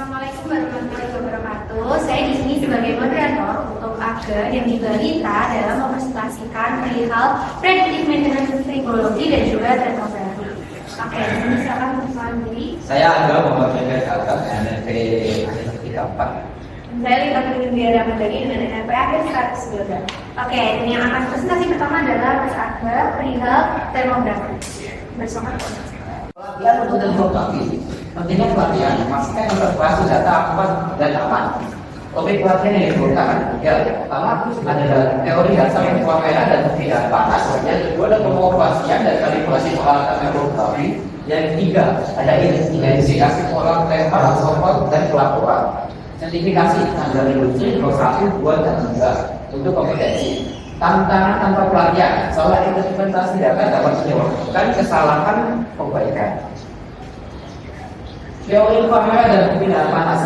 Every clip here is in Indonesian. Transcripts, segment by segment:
Assalamualaikum warahmatullahi wabarakatuh. Saya di sini sebagai moderator untuk Aga yang juga Lita dalam mempresentasikan perihal predictive maintenance tribology dan juga termografi. Oke, ini silakan perkenalan diri. Saya Aga Muhammad Agam, NNP 34. Saya Lita Pindira Ramadhani dengan NNP akhir 119. Oke, ini yang akan presentasi pertama adalah Mas Aga perihal termografi. Bersama Pelatihan untuk termografi. Pentingnya pelatihan, pastikan yang berbasis data akurat dan aman. Topik pelatihan yang diperlukan pertama adalah teori dasar pemakaian dan penggunaan panas. Yang kedua adalah pengoperasian dan kalibrasi peralatan termografi. Yang ketiga ada identifikasi pola tembak, sopot dan pelaporan. Sertifikasi standar industri nomor 1, 2, dan 3 untuk kompetensi. Tantangan tanpa pelatihan, soal implementasi data dapat menyebabkan kesalahan perbaikan. Teori kamera dan pembinaan panas,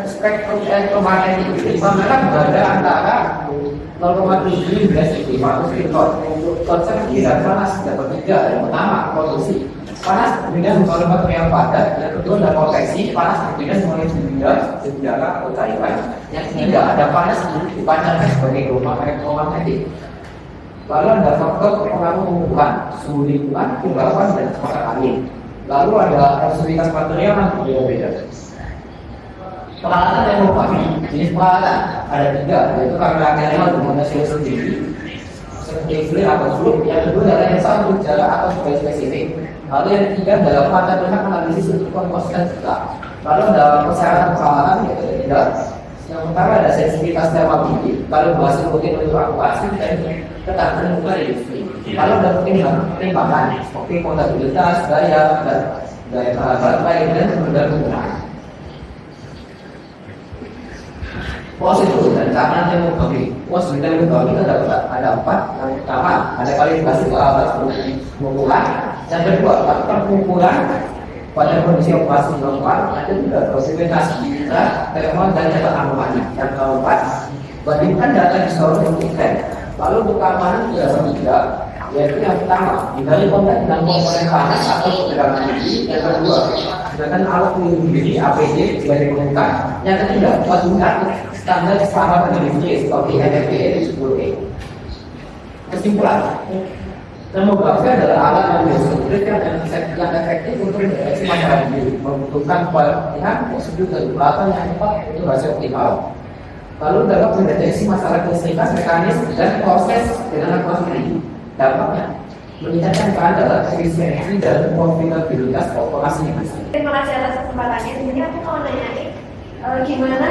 spektrum elektromagnetik. Kamera berada antara 0,7 hingga 500 kilovat. Konsep pembinaan panas dapat tiga. Yang pertama, produksi. Panas berbeda dengan material padat. Yang kedua adalah konveksi. Panas berbeda dengan senjata atau cairan. Yang ketiga ada panas dipancarkan sebagai gelombang elektromagnetik. Lalu ada faktor pengaruh pembukaan, suhu lingkungan, kelembapan dan kecepatan angin. Lalu ada fasilitas material yang berbeda. Peralatan termografi, jenis peralatan ada tiga, yaitu kamera manual dengan hasil sendiri, seperti flare atau zoom. Yang kedua adalah yang satu jarak atau sebagai spesifik. Lalu yang ketiga adalah mata berhak analisis untuk konsistensi. Lalu ada persyaratan peralatan yaitu tiga. Yang pertama ada sensitivitas thermal tinggi, lalu hasil rutin untuk akurasi dan ketahanan nuklir industri. Lalu ada pertimbangan seperti kontabilitas, daya dan daya tahan baterai dan kemudahan penggunaan. Prosedur dan cara termografi. Prosedur termografi itu ada empat. Yang pertama ada kalibrasi peralatan pengukuran. Yang kedua lakukan pengukuran pada kondisi operasi normal. Yang ketiga dosimetasi thermal dan cetak anomali. Yang keempat bandingkan data historis untuk tren. Lalu untuk keamanan juga tiga, yaitu yang pertama hindari kontak dengan komponen panas atau tegangan tinggi. Yang kedua gunakan alat pelindung diri APD sebagai pengukur. Yang ketiga patuhkan standar keselamatan industri seperti NFPA 10E. Kesimpulan, termografi adalah alat yang distribusikan dan yang efektif untuk mendeteksi masalah diri, membutuhkan pelatihan, prosedur dan peralatan yang tepat untuk hasil optimal. Lalu dapat mendeteksi masalah kelistrikan, mekanis dan proses dengan akurat sendiri. Dampaknya meningkatkan peran dalam efisiensi dan profitabilitas operasi industri. Terima kasih atas kesempatannya. Jadi aku mau nanya nih, gimana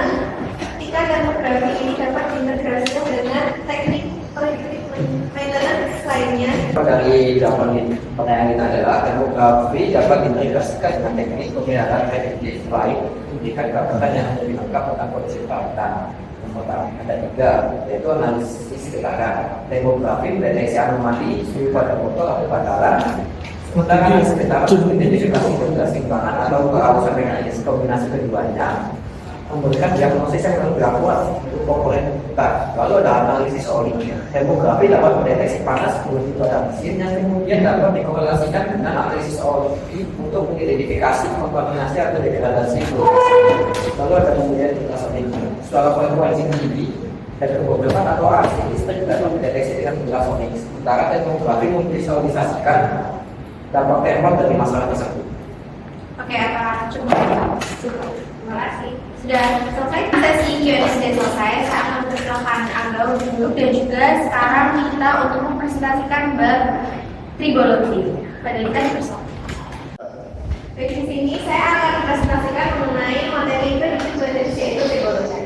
ketika termografi ini dapat diintegrasikan dengan teknik predictive maintenance lainnya? Dari jawaban pertanyaan kita adalah termografi dapat diintegrasikan dengan teknik pemeliharaan prediktif lain memberikan gambaran yang lebih lengkap tentang kondisi peralatan. Ada tiga, yaitu analisis getaran. Termografi mendeteksi anomali suhu pada motor atau bantaran. Sementara analisis getaran identifikasi keseimbangan atau keharusan mekanis. Kombinasi keduanya memberikan diagnosis yang lebih akurat untuk komponen getar. Lalu ada analisis oli. Termografi dapat mendeteksi panas suhu pada mesin yang kemudian dapat dikorelasikan dengan analisis oli untuk mengidentifikasi kontaminasi atau degradasi. Lalu ada kemudian ultrasonic. Suara frekuensi tinggi dan kebobolan atau arus listrik dapat mendeteksi dengan ultrasonic. Sementara termografi memvisualisasikan dampak thermal dari masalah tersebut. Oke, apa cukup? Terima kasih. Sudah selesai sesi Q&A sudah selesai. Saya akan memperkenalkan Angga untuk duduk dan juga sekarang kita untuk mempresentasikan bab tribologi. Pada kita bersama. Baik, di sini saya akan mempresentasikan mengenai materi predictive maintenance yaitu tribologi.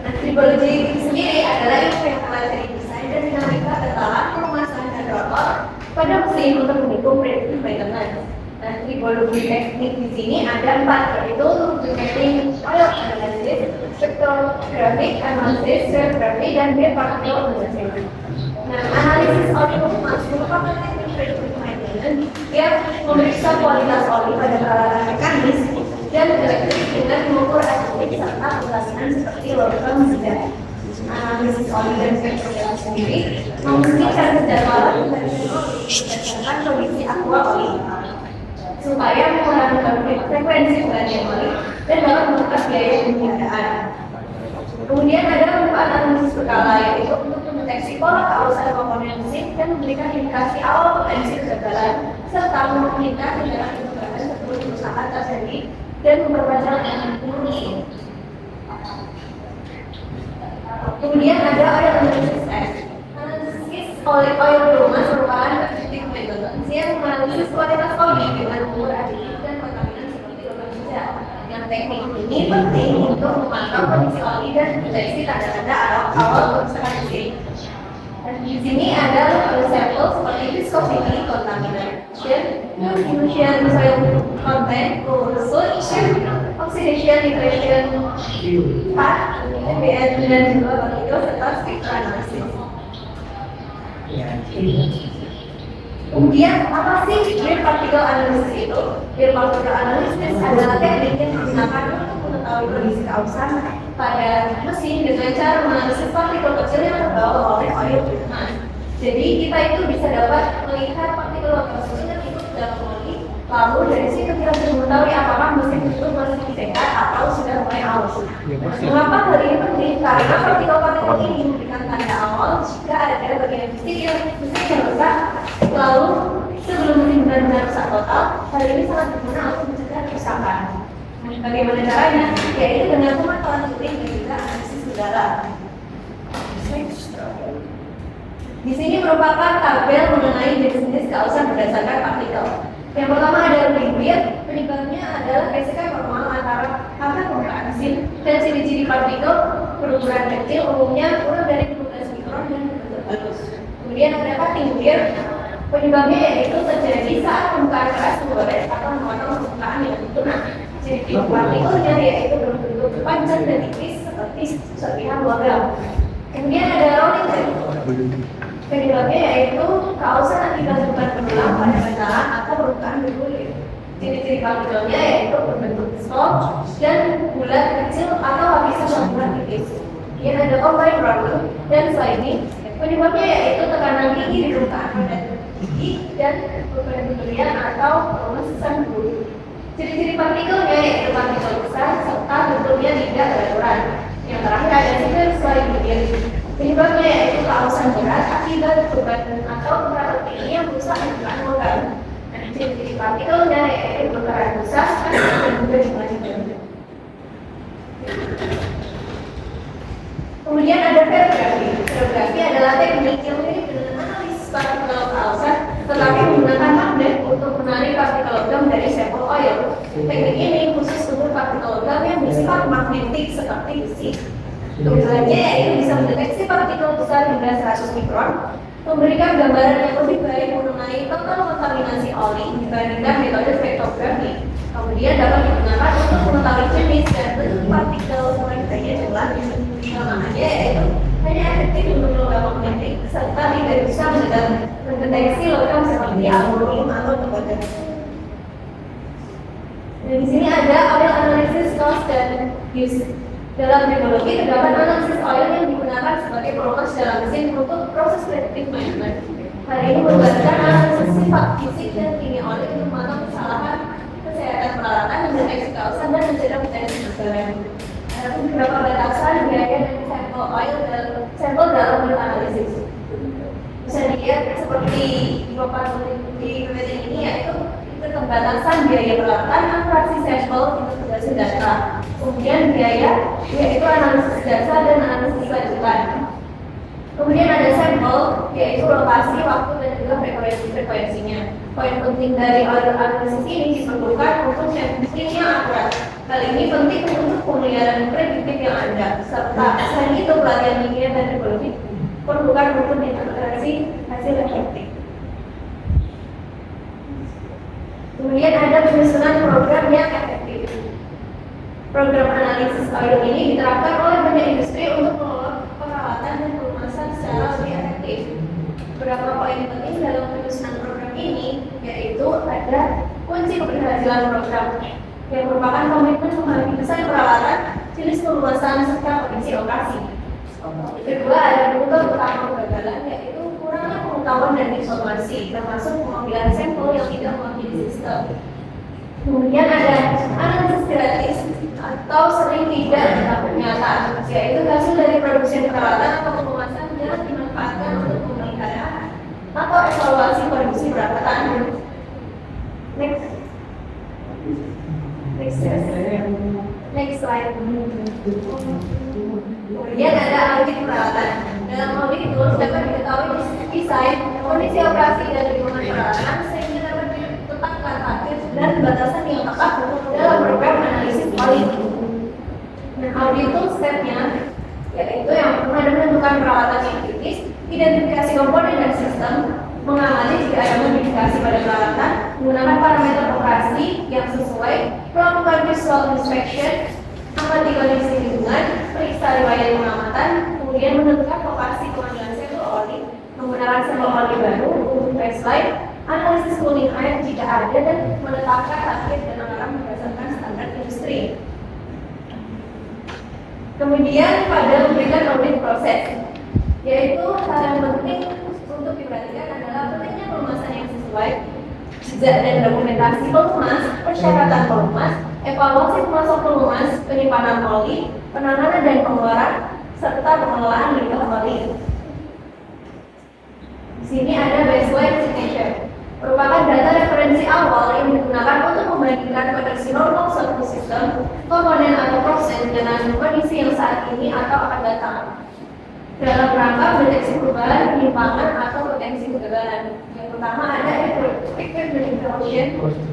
Nah, tribologi sendiri adalah ilmu yang mempelajari desain dan dinamika tentang permasalahan generator pada mesin untuk mendukung predictive maintenance. Nah, tribologi teknik di sini ada empat, yaitu looking oil analysis, spectrographic analysis, spectrography, dan bed particle analysis. Nah, analisis oli merupakan teknik predictive maintenance yang memeriksa kualitas oli pada peralatan mekanis dan elektrik dengan mengukur estetik serta pelaksanaan seperti logam sejarah. Analisis oli dan spektrometer sendiri membuktikan kejadwalan berdasarkan kondisi aqua oli supaya mengurangi frekuensi belanja oli dan dapat menekan biaya pengadaan. Kemudian ada manfaat analisis berkala, yaitu untuk mendeteksi pola keausan komponen mesin dan memberikan indikasi awal potensi kegagalan serta memungkinkan tindakan kegagalan tersebut berusaha terjadi dan memperpanjang mesin. Kemudian ada oil analysis test. Analisis oil perumahan merupakan predictive maintenance yang menganalisis kualitas oli dengan umur adiksi dan kontaminan seperti logam baja. Yang teknik ini penting untuk memantau kondisi oli dan mendeteksi tanda-tanda awal kerusakan mesin. Dan di sini ada sampel seperti viscosity, contamination, diffusion, soil content, corrosion, oxidation, nitration, fat, NPN, dan juga partikel serta spectra analysis. Kemudian apa sih Green Particle Analysis itu? Green Particle Analysis adalah teknik yang digunakan untuk mengetahui kondisi keausan pada mesin dengan cara menganalisis partikel kecil yang terbawa oleh oil perumahan. Jadi kita itu bisa dapat melihat partikel kecil yang ikut dalam oli. Lalu dari situ kita bisa mengetahui apakah mesin itu masih sehat atau sudah mulai aus. Mengapa hal ini penting? Karena partikel-partikel ini memberikan tanda awal jika ada bagian mesin yang rusak. Lalu sebelum mesin benar-benar rusak total, hal ini sangat berguna untuk mencegah kerusakan. Bagaimana caranya? Yaitu dengan pemantauan rutin dan juga analisis udara. Di sini merupakan tabel mengenai jenis-jenis keausan berdasarkan partikel. Yang pertama ada liquid, penyebabnya adalah resiko normal antara permukaan mesin dan ciri-ciri partikel berukuran kecil, umumnya kurang dari 15 mikron dan berbentuk halus. Kemudian ada cutting penyebabnya yaitu terjadi saat permukaan keras menggores atau memotong permukaan yang tunnah. Ciri-ciri partikelnya yaitu berbentuk panjang dan tipis seperti serpihan logam. Kemudian ada rolling penyebabnya yaitu keausan akibat beban pengulang pada bantalan atau permukaan bergulir. Ciri-ciri partikelnya yaitu berbentuk stroke dan bulat kecil atau lapisan lapisan tipis. Kemudian ada combine rolling dan sliding. Penyebabnya yaitu tekanan tinggi di permukaan pada gigi dan pemberian atau pemesesan bulu. Ciri-ciri partikelnya yaitu partikel besar serta bentuknya tidak beraturan. Yang terakhir ada severe sliding. Penyebabnya yaitu keausan berat akibat beban atau temperatur tinggi yang merusak permukaan logam. Dan ciri-ciri partikelnya yaitu berat besar dan juga jumlahnya. Kemudian ada ferrografi. Ferrografi adalah teknik yang mirip dengan analisis partikel keausan, tetapi menggunakan magnet untuk menarik partikel logam dari sampel oil. Teknik ini khusus untuk partikel logam yang bersifat magnetik seperti besi. Tujuannya yaitu bisa mendeteksi partikel besar hingga 100 mikron, memberikan gambaran yang lebih baik mengenai total kontaminasi oli dibandingkan metode spektrografi. Kemudian dapat digunakan untuk mengetahui jenis dan bentuk partikel mulai dari jumlah kelemahannya yaitu hanya efektif untuk logam magnetik serta tidak bisa mendeteksi logam seperti aluminium atau tembaga. Dan di sini ada oil analysis cost dan use. Dalam teknologi terdapat analisis oil yang digunakan sebagai perumus dalam mesin untuk proses predictive maintenance. Hal ini melibatkan analisis sifat fisik dan kimia oli untuk memantau kesalahan kesehatan peralatan, mendeteksi keausan dan mencegah potensi kegagalan. Ada beberapa batasan biaya dan sampel dalam oil analisis. Bisa dilihat seperti di papan di PPT ini yaitu keterbatasan biaya peralatan, akurasi sampel untuk tugas data. Kemudian biaya yaitu analisis dasar dan analisis lanjutan. Kemudian ada sampel yaitu lokasi, waktu dan juga frekuensinya. Poin penting dari oil analisis ini diperlukan untuk sampling yang akurat. Hal ini penting untuk pemeliharaan prediktif yang ada. Serta selain itu pelatihan kimia dan teknologi perlukan untuk integrasi hasil efektif. Kemudian ada penyusunan program yang efektif. Program analisis oil ini diterapkan oleh banyak industri untuk mengelola peralatan dan perumahan secara lebih efektif. Beberapa poin penting dalam penyusunan program ini yaitu ada kunci keberhasilan program yang merupakan komitmen memahami desain peralatan, jenis peluasan serta kondisi lokasi. Kedua ada penyebab utama kegagalan yaitu kurangnya pengetahuan dan informasi, termasuk pengambilan sampel yang tidak mewakili sistem. Kemudian ada analisis gratis atau sering tidak nyata, yaitu hasil dari produksi peralatan atau pengemasan yang dimanfaatkan untuk pemeliharaan atau evaluasi produksi peralatan. Next. Next slide. Kemudian ada audit peralatan. Dalam audit itu dapat diketahui desain, kondisi operasi dan lingkungan peralatan sehingga dapat ditetapkan target dan batasan yang tepat dalam program analisis quality. Nah, audit itu stepnya yaitu yang pertama adalah menentukan peralatan yang kritis, identifikasi komponen dan sistem, mengamati jika ada modifikasi pada peralatan, menggunakan parameter operasi yang sesuai, melakukan visual inspection, amati kondisi lingkungan, periksa riwayat pengamatan, kemudian menentukan lokasi pengambilan sampel oli, menggunakan sampel oli baru untuk baseline, analisis cooling air jika ada, dan menetapkan target dan anggaran berdasarkan standar industri. Kemudian pada memberikan audit proses, yaitu hal yang penting untuk diperhatikan adalah pentingnya pelumasan yang sesuai, jejak dan dokumentasi pelumas, persyaratan pelumas, evaluasi pemasok pelumas, penyimpanan oli, penanganan dan pengeluaran, serta pengelolaan limbah oli. Di sini ada baseline signature, merupakan data referensi awal yang digunakan untuk membandingkan kondisi normal suatu sistem, komponen atau proses dengan kondisi yang saat ini atau akan datang, dalam rangka mendeteksi perubahan, penyimpangan, atau potensi kegagalan. Yang pertama ada equipment evaluation,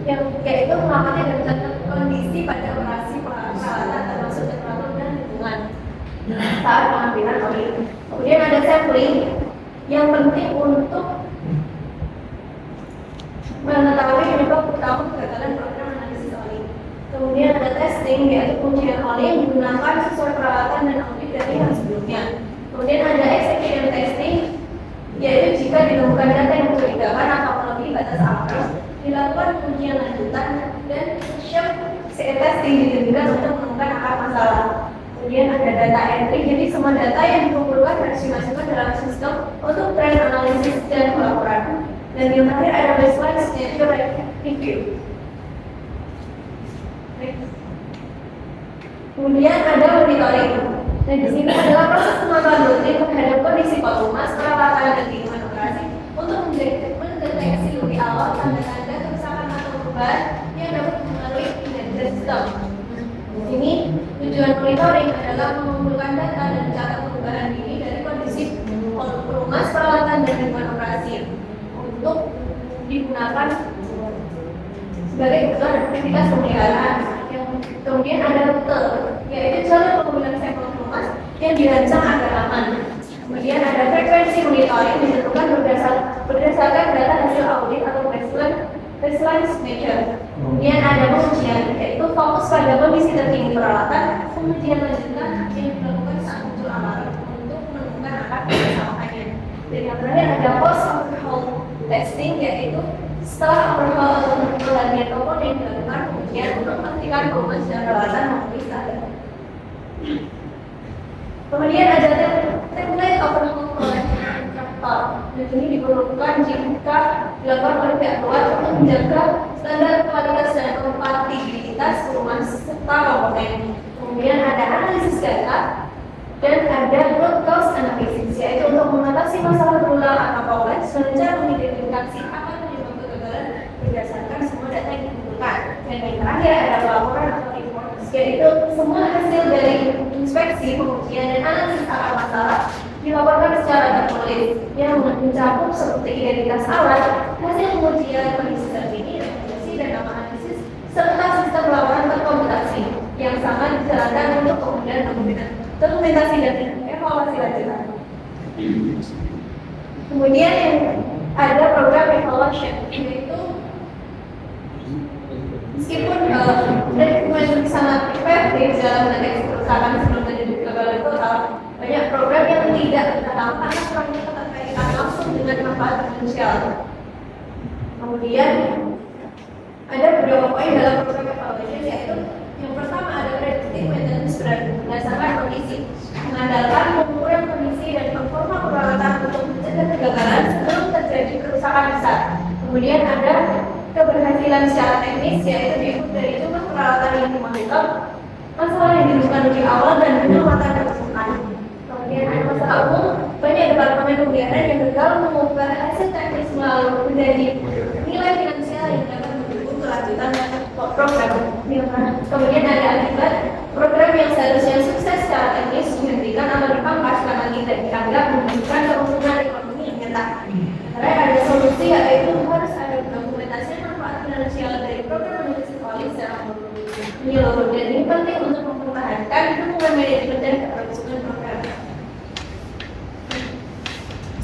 yang yaitu mengamati dan mencatat kondisi pada operasi peralatan termasuk temperatur dan lingkungan saat pengambilan oli. Kemudian ada sampling, yang penting untuk mengetahui penyebab utama kegagalan program analisis oli. Kemudian ada testing, yaitu pengujian oli yang digunakan sesuai peralatan dan audit dari yang sebelumnya. Kemudian ada execution testing, yaitu jika ditemukan data yang mencurigakan atau melebihi batas aman, dilakukan pengujian lanjutan dan testing didirikan untuk menemukan akar masalah. Kemudian ada data entry, jadi semua data yang dikumpulkan harus dimasukkan dalam sistem untuk trend analisis dan pelaporan. Dan yang terakhir ada baseline signature review. Kemudian ada monitoring. Nah, di sini adalah proses pemantauan rutin terhadap kondisi pelumas, peralatan dan lingkungan operasi untuk mendeteksi lebih awal tanda-tanda kerusakan atau perubahan yang dapat mempengaruhi kinerja sistem. Di sini tujuan monitoring adalah mengumpulkan data dan mencatat perubahan ini dari kondisi pelumas, peralatan dan lingkungan operasi untuk digunakan sebagai kebutuhan aktivitas pemeliharaan. Kemudian ada rute, yaitu jalur pengambilan sampel pelumas yang dirancang agar aman. Kemudian ada frekuensi monitoring ditentukan berdasarkan data hasil audit atau baseline signature. Kemudian ada pengujian, yaitu fokus pada kondisi terkini peralatan, pengujian lanjutan yang dilakukan saat muncul alarm untuk menemukan akar permasalahannya. Dan yang terakhir ada post overhaul testing, yaitu setelah overhaul atau penggantian komponen dilakukan pengujian untuk memastikan pelumas dan peralatan memenuhi standar. Kemudian ada template overhaul kontraktor. Dan ini diperlukan jika dilakukan oleh pihak luar untuk menjaga standar kualitas dan kompatibilitas pelumas serta komponen. Kemudian ada analisis data dan ada root cause analysis, yaitu untuk mengatasi masalah berulang atau kompleks dengan cara mengidentifikasi apa penyebab kegagalan berdasarkan semua data yang dikumpulkan. Dan yang terakhir ada laporan atau report, yaitu semua hasil dari inspeksi, pengujian dan analisis akar masalah dilaporkan secara tertulis yang mencakup seperti identitas alat, hasil pengujian, kondisi terkini, rekomendasi dan nama analisis serta sistem laporan terkomputasi yang sama dijalankan untuk kemudian dokumentasi dan evaluasi lanjutan. Kemudian yang ada program evaluation, yaitu meskipun dokumen sangat efektif dalam mendeteksi kerusakan sebelum terjadi kegagalan total, banyak program yang tidak berdampak karena keterkaitan langsung dengan manfaat potensial. Kemudian ada beberapa poin dalam program evaluation, yaitu yang pertama ada predictive maintenance berdasarkan kondisi, mengandalkan pengukuran kondisi dan performa peralatan untuk mencegah kegagalan sebelum terjadi skala besar. Kemudian ada keberhasilan secara teknis, yaitu diikut dari jumlah peralatan yang dimonitor, masalah yang ditemukan lebih awal, dan penyelamatan kerusakan. Kemudian ada masalah umum, banyak departemen pembiayaan yang gagal mengubah hasil teknis melalui menjadi nilai finansial yang dapat mendukung kelanjutan program. Kemudian ada akibat program yang seharusnya sukses secara teknis dihentikan atau dipangkas karena tidak dianggap menunjukkan keuntungan ekonomi yang nyata. Karena ada solusi, yaitu harus ada dokumentasi manfaat finansial dari program municipal secara menyeluruh, dan ini penting untuk mempertahankan dukungan manajemen dan keberlangsungan program.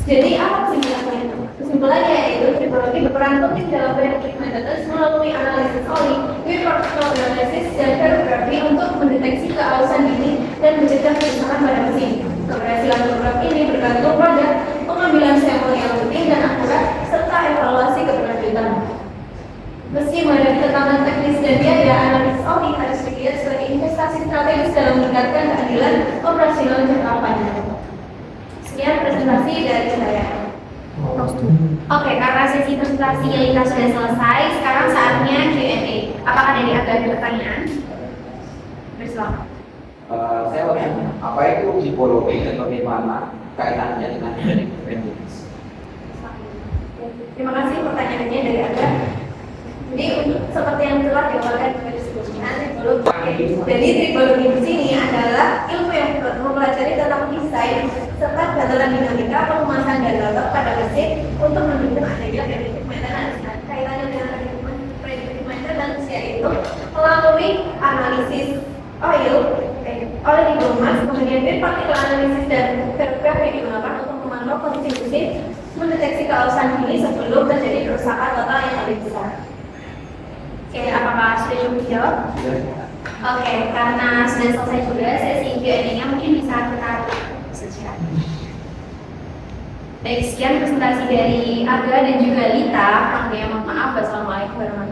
Jadi apa kesimpulannya? Kesimpulannya yaitu tribologi berperan penting dalam verifikasi metode melalui analisis oli, biopraktikal analisis, dan kartografi untuk mendeteksi keausan dini dan mencegah kerusakan pada mesin. Keberhasilan program ini bergantung pada pengambilan sampel yang rutin dan akurat serta evaluasi keberlanjutan. Meski menghadapi tekanan teknis dan biaya, analisis oli harus dilihat sebagai investasi strategis dalam meningkatkan keadilan operasional jangka panjang. Sekian presentasi dari saya. Oke, karena sesi presentasi Lita sudah selesai, sekarang saatnya Q&A. Apakah dari Anda ada pertanyaan? Bersilakan. Saya mau tanya, apa itu tipologi dan bagaimana kaitannya dengan independence? Terima kasih pertanyaannya dari Anda. Jadi seperti yang telah diawarkan pada sebelumnya, jadi tribologi di sini adalah ilmu yang mempelajari tentang desain serta dataran dinamika pengemasan dan data pada mesin untuk mendukung adanya predictive maintenance. Kaitannya dengan predictive maintenance yaitu melalui analisis oil dibungkus, kemudian partikel analisis dan kartografi digunakan untuk memantau kondisi mesin, mendeteksi keausan dini sebelum terjadi kerusakan total yang lebih besar. Oke, apakah sudah cukup dijawab? Oke, karena sudah selesai juga sesi Q&A-nya, mungkin bisa kita saja. Baik, sekian presentasi dari Aga dan juga Lita. Mohon maaf. Wassalamualaikum warahmatullahi wabarakatuh.